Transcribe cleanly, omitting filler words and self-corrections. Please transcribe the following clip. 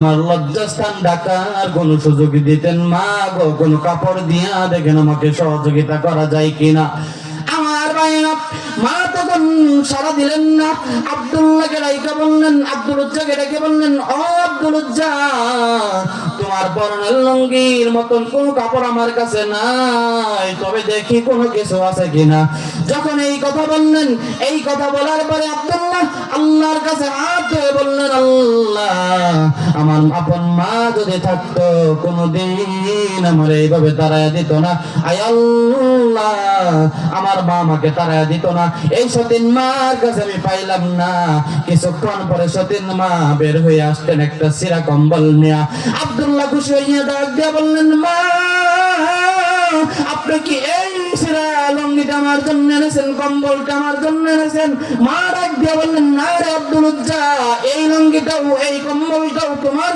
আমার লজ্জাস্থান ঢাকার কোন সুযোগ দিতেন মা গো, কোন কাপড় দিয়া দেখেন আমাকে সহযোগিতা করা যায় কিনা। আমার ভাইরা মা তখন সারা দিলেন না। আব্দুল্লাহকে ডাইকা বললেন, আব্দুল উজ্জাকে ডেকে বললেন, ও আব্দুল উজ্জা, তোমার পরনের লুঙ্গির মতন কোন কাপড় আমার কাছে নাই, তবে দেখি কোনো কিছু আছে কিনা। যখন এই কথা বললেন, এই কথা বলার পরে আব্দুল্লাহ আল্লাহর কাছে হাত ধরে বললেন, আল্লাহ, আমার আপন মা যদি থাকতো কোনদিন আমার এইভাবে তাড়াইয়া দিত না। আয় আল্লাহ, আমার মা আমাকে তাড়াইয়া দিত না। এই সতীন মার কাছে আমি পাইলাম না। কিছুক্ষণ পরে সতীন মা বের হয়ে আসতেন একটা সিরা কম্বল নিয়ে। আব্দুল্লাহ খুশি হইয়া ডাক দিয়া বললেন, মা, আপনি কি এই সিরা লুঙ্গিটা আমার জন্য এনেছেন, কম্বলটা আমার জন্য এনেছেন? মা ডাক দিয়া বললেন, না রে আব্দুল উজ্জা, এই লুঙ্গিটাও এই কম্বলটাও তোমার